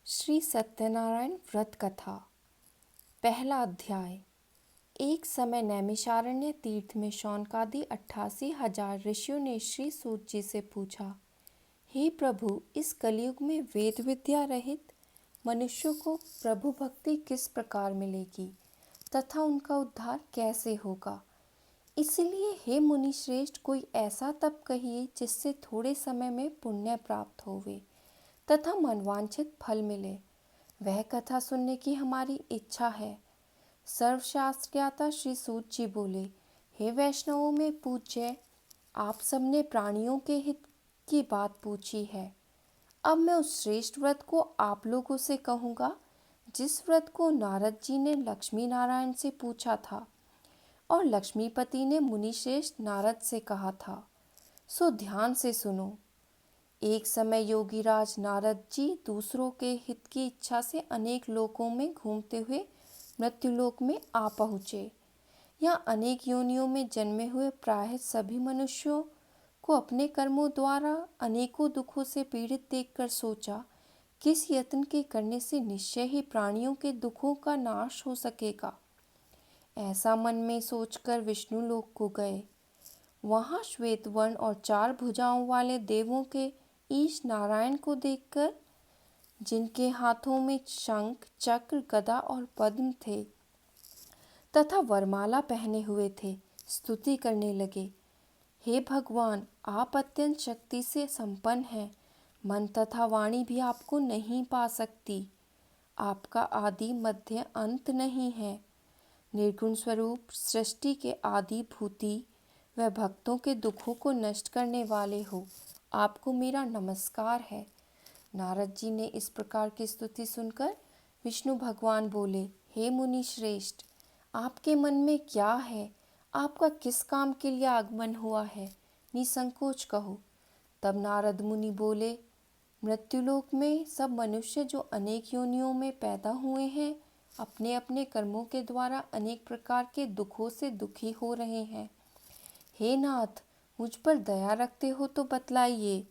श्री सत्यनारायण व्रत कथा। पहला अध्याय। एक समय नैमिषारण्य तीर्थ में शौनकादि 88,000 ऋषियों ने श्री सूत जी से पूछा, हे प्रभु, इस कलयुग में वेद विद्या रहित मनुष्यों को प्रभु भक्ति किस प्रकार मिलेगी तथा उनका उद्धार कैसे होगा। इसलिए हे मुनि श्रेष्ठ, कोई ऐसा तप कहिए जिससे थोड़े समय में पुण्य प्राप्त होवे तथा मनवांछित फल मिले। वह कथा सुनने की हमारी इच्छा है। सर्वशास्त्र ज्ञाता श्री सूत जी बोले, हे वैष्णवों में पूज्य, आप सबने प्राणियों के हित की बात पूछी है। अब मैं उस श्रेष्ठ व्रत को आप लोगों से कहूँगा जिस व्रत को नारद जी ने लक्ष्मी नारायण से पूछा था और लक्ष्मीपति ने मुनि श्रेष्ठ नारद से कहा था। सो ध्यान से सुनो। एक समय योगीराज नारद जी दूसरों के हित की इच्छा से अनेक लोकों में घूमते हुए मृत्युलोक में आ पहुँचे। यहाँ अनेक योनियों में जन्मे हुए प्रायः सभी मनुष्यों को अपने कर्मों द्वारा अनेकों दुखों से पीड़ित देखकर सोचा, किस यत्न के करने से निश्चय ही प्राणियों के दुखों का नाश हो सकेगा। ऐसा मन में सोचकर विष्णु लोक को गए। वहाँ श्वेत वर्ण और 4 भुजाओं वाले देवों के ईश नारायण को देखकर, जिनके हाथों में शंख, चक्र, गदा और पद्म थे तथा वरमाला पहने हुए थे, स्तुति करने लगे। हे भगवान, आप अत्यंत शक्ति से संपन्न हैं। मन तथा वाणी भी आपको नहीं पा सकती। आपका आदि मध्य अंत नहीं है। निर्गुण स्वरूप सृष्टि के आदि भूति व भक्तों के दुखों को नष्ट करने वाले हो। आपको मेरा नमस्कार है। नारद जी ने इस प्रकार की स्तुति सुनकर विष्णु भगवान बोले, हे मुनि श्रेष्ठ, आपके मन में क्या है? आपका किस काम के लिए आगमन हुआ है? निसंकोच कहो। तब नारद मुनि बोले, मृत्युलोक में सब मनुष्य जो अनेक योनियों में पैदा हुए हैं, अपने अपने कर्मों के द्वारा अनेक प्रकार के दुखों से दुखी हो रहे हैं। हे नाथ, मुझ पर दया रखते हो तो बतलाइए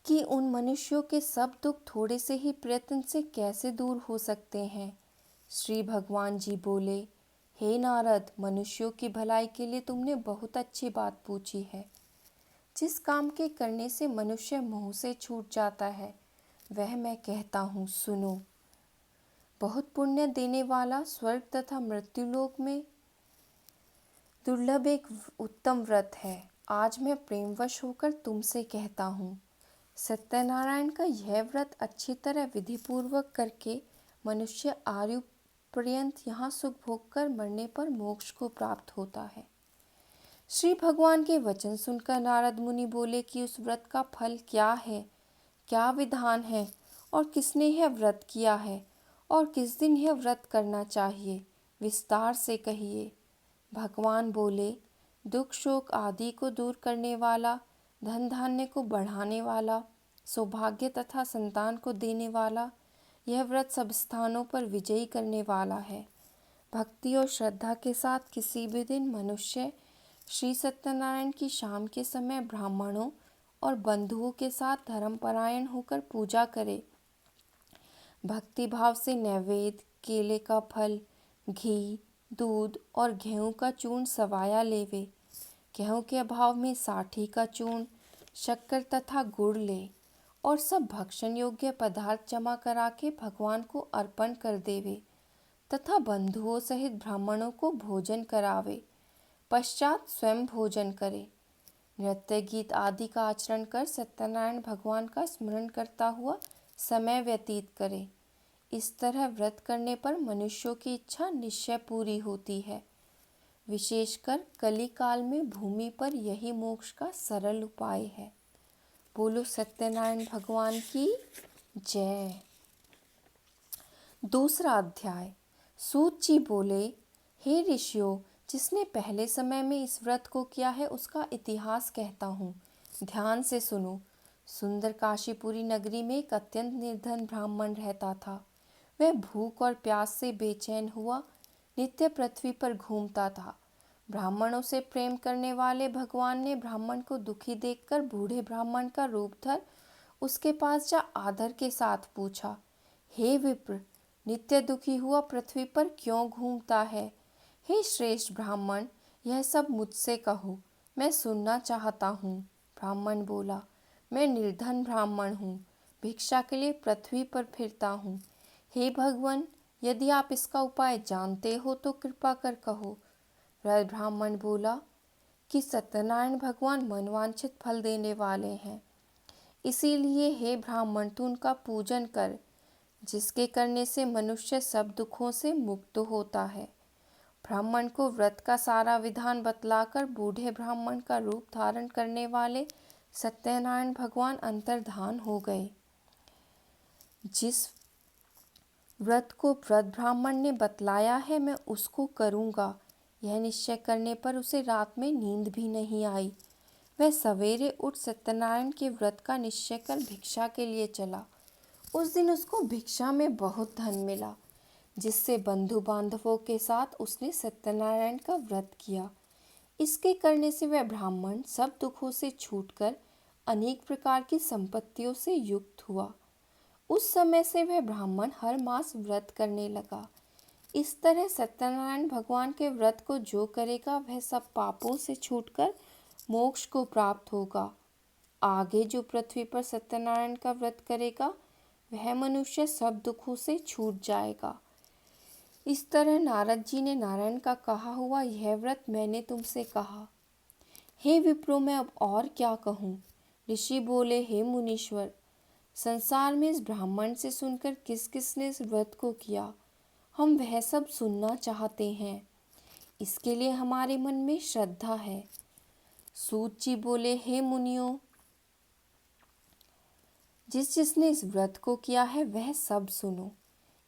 कि उन मनुष्यों के सब दुख थोड़े से ही प्रयत्न से कैसे दूर हो सकते हैं। श्री भगवान जी बोले, हे नारद, मनुष्यों की भलाई के लिए तुमने बहुत अच्छी बात पूछी है। जिस काम के करने से मनुष्य मोह से छूट जाता है, वह मैं कहता हूँ, सुनो। बहुत पुण्य देने वाला स्वर्ग तथा मृत्युलोक में दुर्लभ एक उत्तम व्रत है। आज मैं प्रेमवश होकर तुमसे कहता हूँ। सत्यनारायण का यह व्रत अच्छी तरह विधिपूर्वक करके मनुष्य आयु पर्यंत यहाँ सुख भोग कर मरने पर मोक्ष को प्राप्त होता है। श्री भगवान के वचन सुनकर नारद मुनि बोले कि उस व्रत का फल क्या है, क्या विधान है और किसने यह व्रत किया है और किस दिन यह व्रत करना चाहिए, विस्तार से कहिए। भगवान बोले, दुख शोक आदि को दूर करने वाला, धन धान्य को बढ़ाने वाला, सौभाग्य तथा संतान को देने वाला, यह व्रत सब स्थानों पर विजयी करने वाला है। भक्ति और श्रद्धा के साथ किसी भी दिन मनुष्य श्री सत्यनारायण की शाम के समय ब्राह्मणों और बंधुओं के साथ धर्मपरायण होकर पूजा करे। भक्ति भाव से नैवेद्य, केले का फल, घी, दूध और गेहूं का चूर्ण सवाया लेवे। गेहूं के अभाव में साठी का चूर्ण, शक्कर तथा गुड़ ले और सब भक्षण योग्य पदार्थ जमा करा के भगवान को अर्पण कर देवे तथा बंधुओं सहित ब्राह्मणों को भोजन करावे। पश्चात स्वयं भोजन करे। नृत्य गीत आदि का आचरण कर सत्यनारायण भगवान का स्मरण करता हुआ समय व्यतीत करे। इस तरह व्रत करने पर मनुष्यों की इच्छा निश्चय पूरी होती है। विशेषकर कली काल में भूमि पर यही मोक्ष का सरल उपाय है। बोलो सत्यनारायण भगवान की जय। दूसरा अध्याय। सूत जी बोले, हे ऋषियों, जिसने पहले समय में इस व्रत को किया है उसका इतिहास कहता हूँ, ध्यान से सुनो। सुंदर काशीपुरी नगरी में एक अत्यंत निर्धन ब्राह्मण रहता था। वह भूख और प्यास से बेचैन हुआ नित्य पृथ्वी पर घूमता था। ब्राह्मणों से प्रेम करने वाले भगवान ने ब्राह्मण को दुखी देखकर बूढ़े ब्राह्मण का रूप धर उसके पास जा आदर के साथ पूछा, हे विप्र, नित्य दुखी हुआ पृथ्वी पर क्यों घूमता है? हे श्रेष्ठ ब्राह्मण, यह सब मुझसे कहो, मैं सुनना चाहता हूँ। ब्राह्मण बोला, मैं निर्धन ब्राह्मण हूँ, भिक्षा के लिए पृथ्वी पर फिरता हूँ। हे भगवान, यदि आप इसका उपाय जानते हो तो कृपा कर कहो। वृद्ध ब्राह्मण बोला कि सत्यनारायण भगवान मनवांछित फल देने वाले हैं, इसीलिए हे ब्राह्मण तू उनका पूजन कर, जिसके करने से मनुष्य सब दुखों से मुक्त होता है। ब्राह्मण को व्रत का सारा विधान बतलाकर बूढ़े ब्राह्मण का रूप धारण करने वाले सत्यनारायण भगवान अंतर्धान हो गए। जिस व्रत को व्रत ब्राह्मण ने बतलाया है मैं उसको करूँगा, यह निश्चय करने पर उसे रात में नींद भी नहीं आई। वह सवेरे उठ सत्यनारायण के व्रत का निश्चय कर भिक्षा के लिए चला। उस दिन उसको भिक्षा में बहुत धन मिला, जिससे बंधु बांधवों के साथ उसने सत्यनारायण का व्रत किया। इसके करने से वह ब्राह्मण सब दुखों से छूटकर अनेक प्रकार की संपत्तियों से युक्त हुआ। उस समय से वह ब्राह्मण हर मास व्रत करने लगा। इस तरह सत्यनारायण भगवान के व्रत को जो करेगा वह सब पापों से छूटकर मोक्ष को प्राप्त होगा। आगे जो पृथ्वी पर सत्यनारायण का व्रत करेगा वह मनुष्य सब दुखों से छूट जाएगा। इस तरह नारद जी ने नारायण का कहा हुआ यह व्रत मैंने तुमसे कहा। हे विप्रो, मैं अब और क्या कहूँ? ऋषि बोले, हे मुनीश्वर, संसार में इस ब्राह्मण से सुनकर किस किसने इस व्रत को किया, हम वह सब सुनना चाहते हैं। इसके लिए हमारे मन में श्रद्धा है। सूत जी बोले, हे मुनियों, जिसने इस व्रत को किया है वह सब सुनो।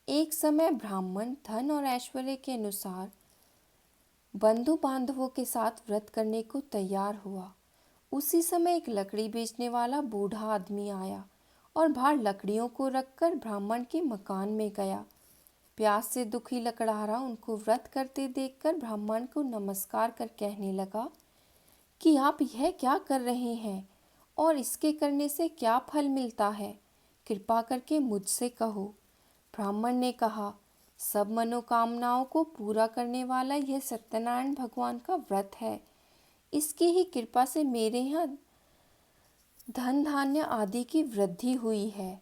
एक समय ब्राह्मण धन और ऐश्वर्य के अनुसार बंधु बांधवों के साथ व्रत करने को तैयार हुआ। उसी समय एक लकड़ी बेचने वाला बूढ़ा आदमी आया और बाहर लकड़ियों को रखकर ब्राह्मण के मकान में गया। प्यास से दुखी लकड़हारा उनको व्रत करते देखकर ब्राह्मण को नमस्कार कर कहने लगा कि आप यह क्या कर रहे हैं और इसके करने से क्या फल मिलता है, कृपा करके मुझसे कहो। ब्राह्मण ने कहा, सब मनोकामनाओं को पूरा करने वाला यह सत्यनारायण भगवान का व्रत है। इसकी ही कृपा से मेरे यहाँ धन धान्य आदि की वृद्धि हुई है।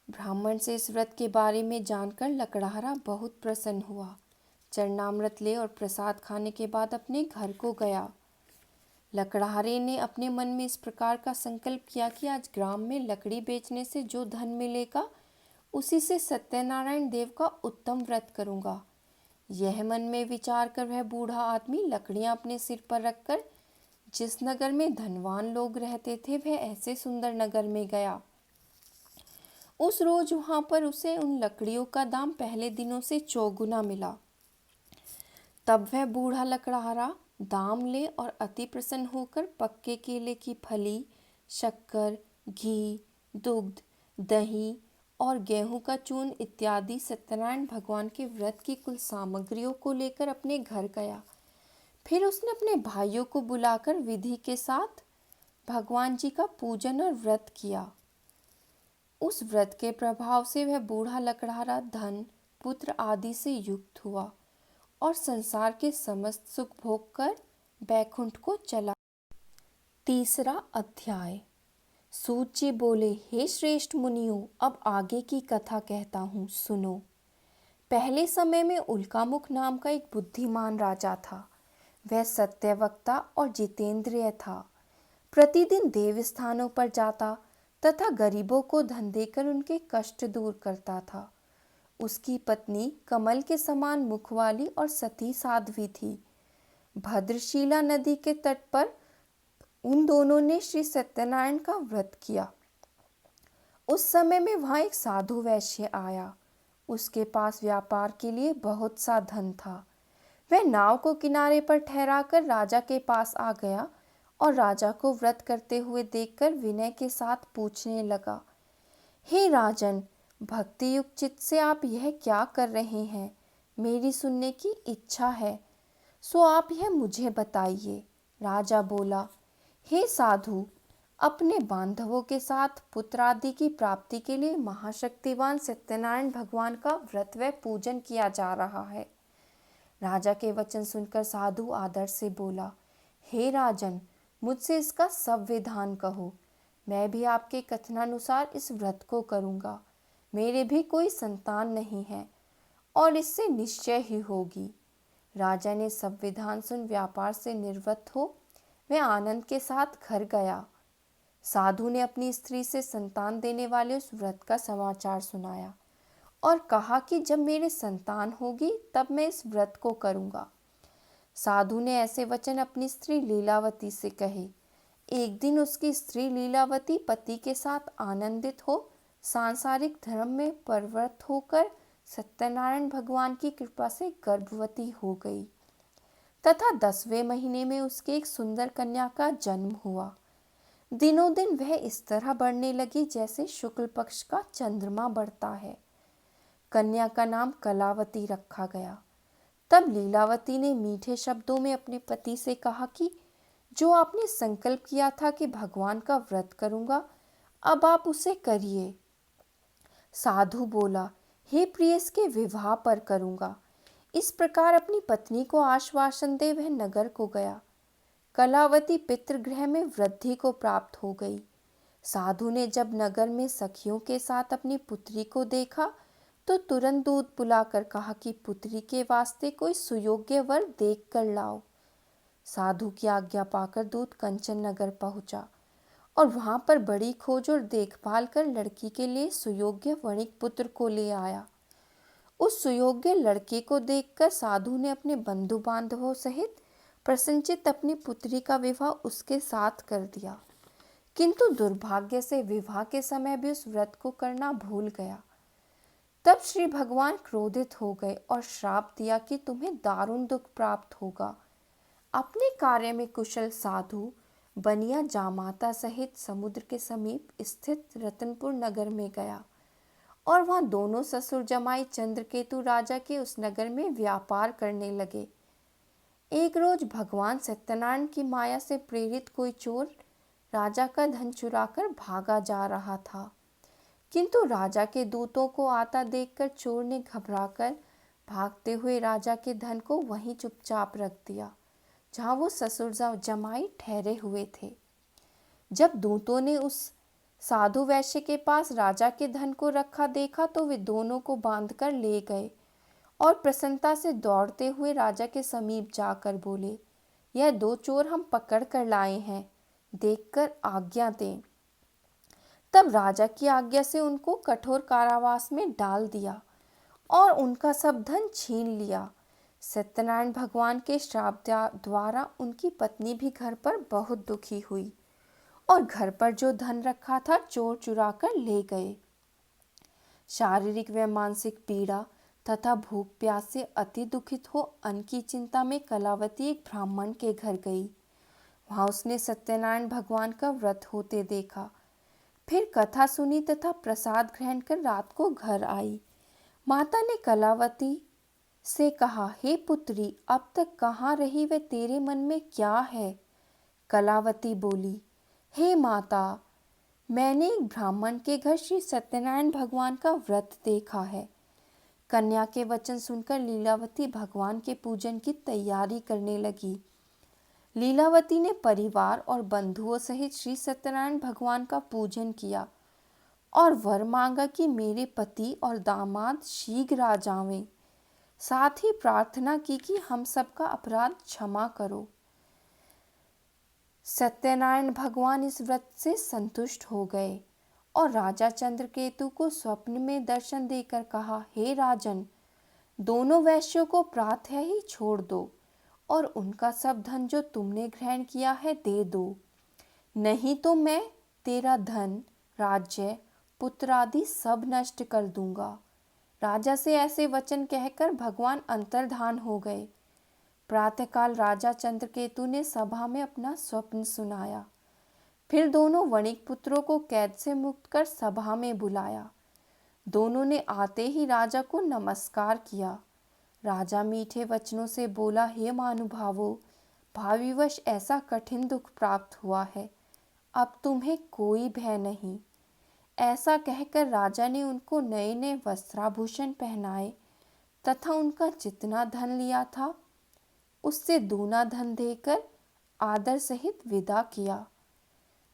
ब्राह्मण से इस व्रत के बारे में जानकर लकड़हारा बहुत प्रसन्न हुआ। चरणामृत ले और प्रसाद खाने के बाद अपने घर को गया। लकड़हारे ने अपने मन में इस प्रकार का संकल्प किया कि आज ग्राम में लकड़ी बेचने से जो धन मिलेगा उसी से सत्यनारायण देव का उत्तम व्रत करूँगा। यह मन में विचार कर वह बूढ़ा आदमी लकड़ियाँ अपने सिर पर रखकर जिस नगर में धनवान लोग रहते थे वह ऐसे सुंदर नगर में गया। उस रोज वहाँ पर उसे उन लकड़ियों का दाम पहले दिनों से चौगुना मिला। तब वह बूढ़ा लकड़हारा दाम ले और अति प्रसन्न होकर पक्के केले की फली, शक्कर, घी, दुग्ध, दही और गेहूं का चूर्ण इत्यादि सत्यनारायण भगवान के व्रत की कुल सामग्रियों को लेकर अपने घर गया। फिर उसने अपने भाइयों को बुलाकर विधि के साथ भगवान जी का पूजन और व्रत किया। उस व्रत के प्रभाव से वह बूढ़ा लकड़हारा धन, पुत्र आदि से युक्त हुआ और संसार के समस्त सुख भोग कर बैकुंठ को चला। तीसरा अध्याय। सूत जी बोले, हे श्रेष्ठ मुनियों, अब आगे की कथा कहता हूँ, सुनो। पहले समय में उल्कामुख नाम का एक बुद्धिमान राजा था। वह सत्यवक्ता और जितेंद्रिय था। प्रतिदिन देव स्थानों पर जाता तथा गरीबों को धन देकर उनके कष्ट दूर करता था। उसकी पत्नी कमल के समान मुख वाली और सती साध्वी थी। भद्रशीला नदी के तट पर उन दोनों ने श्री सत्यनारायण का व्रत किया। उस समय में वहाँ एक साधु वैश्य आया। उसके पास व्यापार के लिए बहुत सा धन था। वह नाव को किनारे पर ठहराकर राजा के पास आ गया और राजा को व्रत करते हुए देखकर विनय के साथ पूछने लगा, हे राजन, भक्ति युक्त चित्त से आप यह क्या कर रहे हैं? मेरी सुनने की इच्छा है, सो आप यह मुझे बताइए। राजा बोला, हे साधु, अपने बांधवों के साथ पुत्र आदि की प्राप्ति के लिए महाशक्तिवान सत्यनारायण भगवान का व्रत व पूजन किया जा रहा है। राजा के वचन सुनकर साधु आदर से बोला, हे राजन, मुझसे इसका सब विधान कहो। मैं भी आपके कथनानुसार इस व्रत को करूँगा। मेरे भी कोई संतान नहीं है और इससे निश्चय ही होगी। राजा ने सब विधान सुन व्यापार से निवृत्त हो वह आनंद के साथ घर गया। साधु ने अपनी स्त्री से संतान देने वाले उस व्रत का समाचार सुनाया और कहा कि जब मेरे संतान होगी तब मैं इस व्रत को करूँगा। साधु ने ऐसे वचन अपनी स्त्री लीलावती से कहे। एक दिन उसकी स्त्री लीलावती पति के साथ आनंदित हो सांसारिक धर्म में प्रवृत्त होकर सत्यनारायण भगवान की कृपा से गर्भवती हो गई तथा 10वें महीने में उसके एक सुंदर कन्या का जन्म हुआ। दिनों दिन वह इस तरह बढ़ने लगी जैसे शुक्ल पक्ष का चंद्रमा बढ़ता है। कन्या का नाम कलावती रखा गया। तब लीलावती ने मीठे शब्दों में अपने पति से कहा कि जो आपने संकल्प किया था कि भगवान का व्रत करूंगा, अब आप उसे करिए। साधु बोला, हे प्रियस के विवाह पर करूंगा। इस प्रकार अपनी पत्नी को आश्वासन दे वह नगर को गया। कलावती पितृगृह में वृद्धि को प्राप्त हो गई। साधु ने जब नगर में सखियों के साथ अपनी पुत्री को देखा तो तुरंत दूध बुलाकर कहा कि पुत्री के वास्ते कोई सुयोग्य वर देख कर लाओ। साधु की आज्ञा पाकर दूत कंचन नगर पहुंचा और वहां पर बड़ी खोज और देखभाल कर लड़की के लिए सुयोग्य वणिक पुत्र को ले आया। उस सुयोग्य लड़के को देखकर साधु ने अपने बंधु बांधवों सहित प्रसन्नचित्त अपनी पुत्री का विवाह उसके साथ कर दिया, किंतु दुर्भाग्य से विवाह के समय भी उस व्रत को करना भूल गया। तब श्री भगवान क्रोधित हो गए और श्राप दिया कि तुम्हें दारुण दुख प्राप्त होगा। अपने कार्य में कुशल साधु बनिया जामाता सहित समुद्र के समीप स्थित रतनपुर नगर में गया और वहां दोनों ससुर जमाई चंद्रकेतु राजा के उस नगर में व्यापार करने लगे। एक रोज भगवान सत्यनारायण की माया से प्रेरित कोई चोर राजा का धन चुराकर भागा जा रहा था, किंतु राजा के दूतों को आता देखकर चोर ने घबराकर भागते हुए राजा के धन को वहीं चुपचाप रख दिया जहां वो ससुर जमाई ठहरे हुए थे। जब दूतों ने उस साधु वैश्य के पास राजा के धन को रखा देखा तो वे दोनों को बांधकर ले गए और प्रसन्नता से दौड़ते हुए राजा के समीप जाकर बोले, यह 2 चोर हम पकड़ कर लाए हैं, देखकर आज्ञा दें। तब राजा की आज्ञा से उनको कठोर कारावास में डाल दिया और उनका सब धन छीन लिया। सत्यनारायण भगवान के श्राप द्वारा उनकी पत्नी भी घर पर बहुत दुखी हुई और घर पर जो धन रखा था चोर चुरा कर ले गए। शारीरिक व मानसिक पीड़ा तथा भूख प्यास से अति दुखित हो अन्न की चिंता में कलावती एक ब्राह्मण के घर गई। वहां उसने सत्यनारायण भगवान का व्रत होते देखा। फिर कथा सुनी तथा प्रसाद ग्रहण कर रात को घर आई। माता ने कलावती से कहा, हे पुत्री, अब तक कहाँ रही व तेरे मन में क्या है? कलावती बोली, हे माता, मैंने एक ब्राह्मण के घर श्री सत्यनारायण भगवान का व्रत देखा है। कन्या के वचन सुनकर लीलावती भगवान के पूजन की तैयारी करने लगी। लीलावती ने परिवार और बंधुओं सहित श्री सत्यनारायण भगवान का पूजन किया और वर मांगा कि मेरे पति और दामाद शीघ्र आ जावें। साथ ही प्रार्थना की कि हम सबका अपराध क्षमा करो। सत्यनारायण भगवान इस व्रत से संतुष्ट हो गए और राजा चंद्रकेतु को स्वप्न में दर्शन देकर कहा, हे राजन, दोनों वैश्यों को प्रातः ही छोड़ दो और उनका सब धन जो तुमने ग्रहण किया है दे दो, नहीं तो मैं तेरा धन, राज्य, पुत्र आदि सब नष्ट कर दूंगा। राजा से ऐसे वचन कहकर भगवान अंतर्धान हो गए। प्रातःकाल राजा चंद्रकेतु ने सभा में अपना स्वप्न सुनाया। फिर दोनों वणिक पुत्रों को कैद से मुक्त कर सभा में बुलाया। दोनों ने आते ही राजा को नमस्कार किया। राजा मीठे वचनों से बोला, हे महानुभावों, भाविवश ऐसा कठिन दुख प्राप्त हुआ है, अब तुम्हें कोई भय नहीं। ऐसा कहकर राजा ने उनको नए नए वस्त्राभूषण पहनाए तथा उनका जितना धन लिया था उससे दूना धन देकर आदर सहित विदा किया।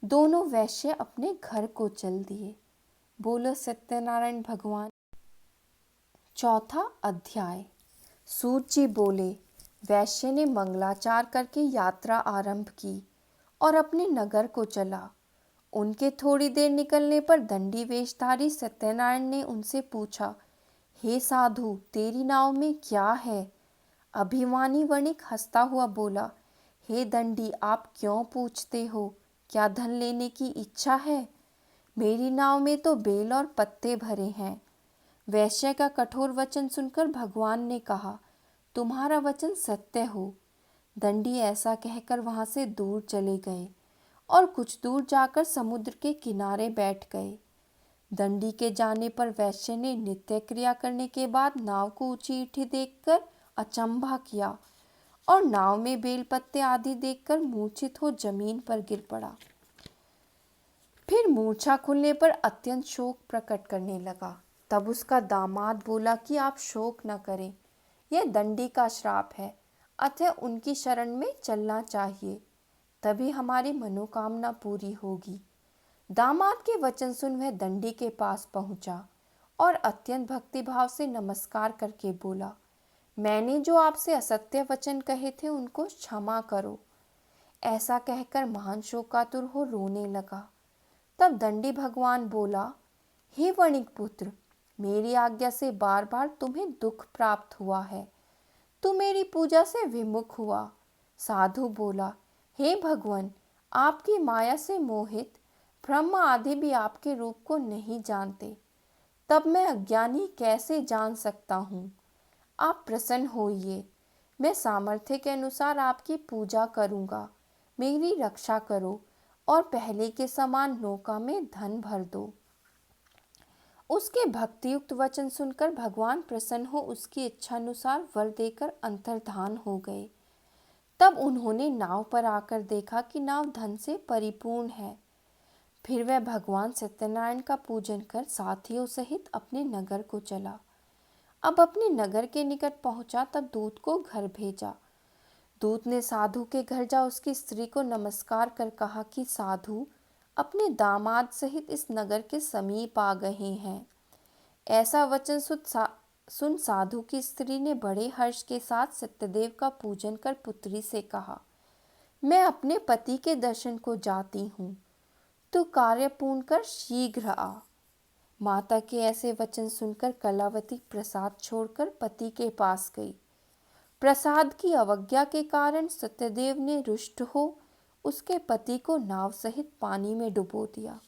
दोनों वैश्य अपने घर को चल दिए। बोलो सत्यनारायण भगवान। चौथा अध्याय। सूत जी बोले, वैश्य ने मंगलाचार करके यात्रा आरंभ की और अपने नगर को चला। उनके थोड़ी देर निकलने पर दंडी वेशधारी सत्यनारायण ने उनसे पूछा, हे साधु, तेरी नाव में क्या है? अभिमानी वणिक हंसता हुआ बोला, हे दंडी, आप क्यों पूछते हो? क्या धन लेने की इच्छा है? मेरी नाव में तो बेल और पत्ते भरे हैं। वैश्य का कठोर वचन सुनकर भगवान ने कहा, तुम्हारा वचन सत्य हो। दंडी ऐसा कहकर वहां से दूर चले गए और कुछ दूर जाकर समुद्र के किनारे बैठ गए। दंडी के जाने पर वैश्य ने नित्य क्रिया करने के बाद नाव को ऊंची ईठी देखकर अचंभा किया और नाव में बेलपत्ते आदि देखकर मूर्छित हो जमीन पर गिर पड़ा। फिर मूर्छा खुलने पर अत्यंत शोक प्रकट करने लगा। तब उसका दामाद बोला कि आप शोक न करें, यह दंडी का श्राप है, अतः उनकी शरण में चलना चाहिए, तभी हमारी मनोकामना पूरी होगी। दामाद के वचन सुन वह दंडी के पास पहुंचा और अत्यंत भक्तिभाव से नमस्कार करके बोला, मैंने जो आपसे असत्य वचन कहे थे उनको क्षमा करो। ऐसा कहकर महान शोकातुर हो रोने लगा। तब दंडी भगवान बोला, हे वणिक पुत्र, मेरी आज्ञा से बार बार तुम्हें दुख प्राप्त हुआ है, तू मेरी पूजा से विमुख हुआ। साधु बोला, हे भगवान, आपकी माया से मोहित ब्रह्म आदि भी आपके रूप को नहीं जानते, तब मैं अज्ञानी कैसे जान सकता हूँ? आप प्रसन्न होइए, मैं सामर्थ्य के अनुसार आपकी पूजा करूँगा। मेरी रक्षा करो और पहले के समान नौका में धन भर दो। उसके भक्तियुक्त वचन सुनकर भगवान प्रसन्न हो उसकी इच्छानुसार वर देकर अंतर्धान हो गए। तब उन्होंने नाव पर आकर देखा कि नाव धन से परिपूर्ण है। फिर वह भगवान सत्यनारायण का पूजन कर साथियों सहित अपने नगर को चला। अब अपने नगर के निकट पहुंचा तब दूत को घर भेजा। दूत ने साधु के घर जा उसकी स्त्री को नमस्कार कर कहा कि साधु अपने दामाद सहित इस नगर के समीप आ गए हैं। ऐसा वचन सुन साधु की स्त्री ने बड़े हर्ष के साथ सत्यदेव का पूजन कर पुत्री से कहा, मैं अपने पति के दर्शन को जाती हूँ, तू कार्य पूर्ण कर शीघ्र आ। माता के ऐसे वचन सुनकर कलावती प्रसाद छोड़कर पति के पास गई। प्रसाद की अवज्ञा के कारण सत्यदेव ने रुष्ट हो उसके पति को नाव सहित पानी में डुबो दिया।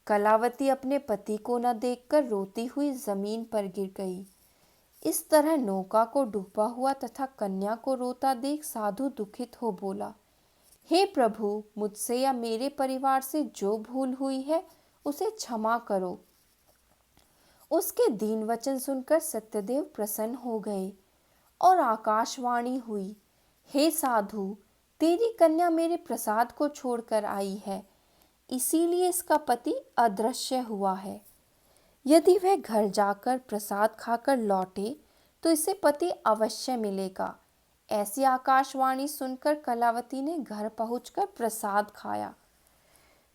कलावती अपने पति को न देखकर रोती हुई जमीन पर गिर गई। इस तरह नौका को डूबा हुआ तथा कन्या को रोता देख साधु दुखित हो बोला, हे प्रभु, मुझसे या मेरे परिवार से जो भूल हुई है उसे क्षमा करो। उसके दीन वचन सुनकर सत्यदेव प्रसन्न हो गए और आकाशवाणी हुई, हे साधु, तेरी कन्या मेरे प्रसाद को छोड़कर आई है, इसीलिए इसका पति अदृश्य हुआ है। यदि वह घर जाकर प्रसाद खाकर लौटे तो इसे पति अवश्य मिलेगा। ऐसी आकाशवाणी सुनकर कलावती ने घर पहुंचकर प्रसाद खाया,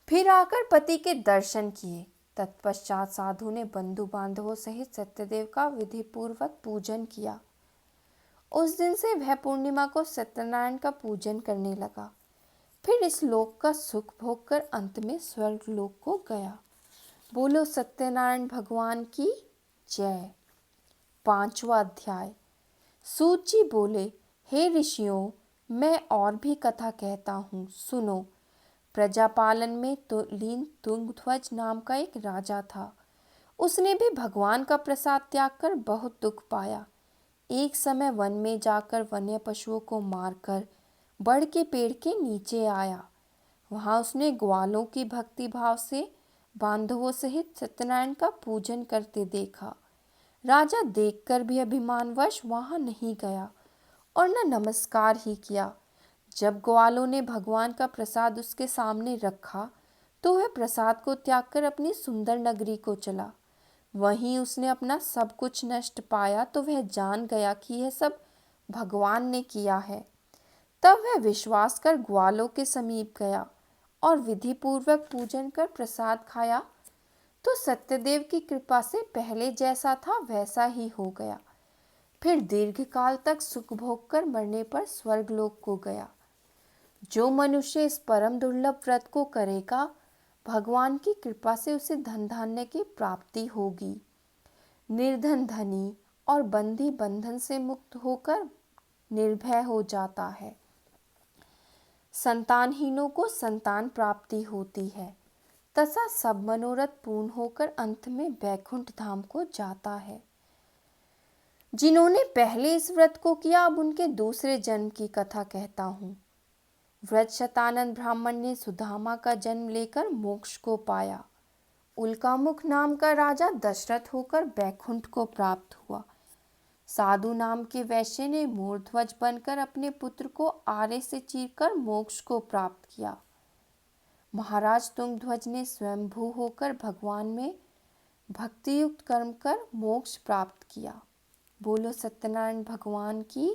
फिर आकर पति के दर्शन किए। तत्पश्चात साधु ने बंधु बांधवों सहित सत्यदेव का विधिपूर्वक पूजन किया। उस दिन से वह पूर्णिमा को सत्यनारायण का पूजन करने लगा। फिर इस लोक का सुख भोग कर अंत में स्वर्ग लोक को गया। बोलो सत्यनारायण भगवान की जय। 5वां अध्याय। सूत जी बोले, हे ऋषियों, मैं और भी कथा कहता हूँ, सुनो। प्रजापालन में लीन तुंगध्वज नाम का एक राजा था। उसने भी भगवान का प्रसाद त्याग कर बहुत दुख पाया। एक समय वन में जाकर वन्य पशुओं को मारकर बड़ के पेड़ के नीचे आया। वहां उसने ग्वालों की भक्ति भाव से बांधवों सहित सत्यनारायण का पूजन करते देखा। राजा देखकर भी अभिमानवश वहां नहीं गया और न नमस्कार ही किया। जब ग्वालों ने भगवान का प्रसाद उसके सामने रखा तो वह प्रसाद को त्याग कर अपनी सुंदर नगरी को चला। वहीं उसने अपना सब कुछ नष्ट पाया तो वह जान गया कि यह सब भगवान ने किया है। तब वह विश्वास कर ग्वालों के समीप गया और विधि पूर्वक पूजन कर प्रसाद खाया तो सत्यदेव की कृपा से पहले जैसा था वैसा ही हो गया। फिर दीर्घ काल तक सुख भोग कर मरने पर स्वर्गलोक को गया। जो मनुष्य इस परम दुर्लभ व्रत को करेगा, भगवान की कृपा से उसे धन धान्य की प्राप्ति होगी। निर्धन धनी और बंदी बंधन से मुक्त होकर निर्भय हो जाता है। संतानहीनों को संतान प्राप्ति होती है तथा सब मनोरथ पूर्ण होकर अंत में वैकुंठ धाम को जाता है। जिन्होंने पहले इस व्रत को किया, अब उनके दूसरे जन्म की कथा कहता हूँ। व्रत शतानंद ब्राह्मण ने सुदामा का जन्म लेकर मोक्ष को पाया। उल्कामुख नाम का राजा दशरथ होकर वैकुंठ को प्राप्त हुआ। साधु नाम के वैश्य ने मूर्ध्वज बनकर अपने पुत्र को आरे से चीरकर मोक्ष को प्राप्त किया। महाराज तुंगध्वज ने स्वयंभू होकर भगवान में भक्ति युक्त कर्म कर मोक्ष प्राप्त किया। बोलो सत्यनारायण भगवान की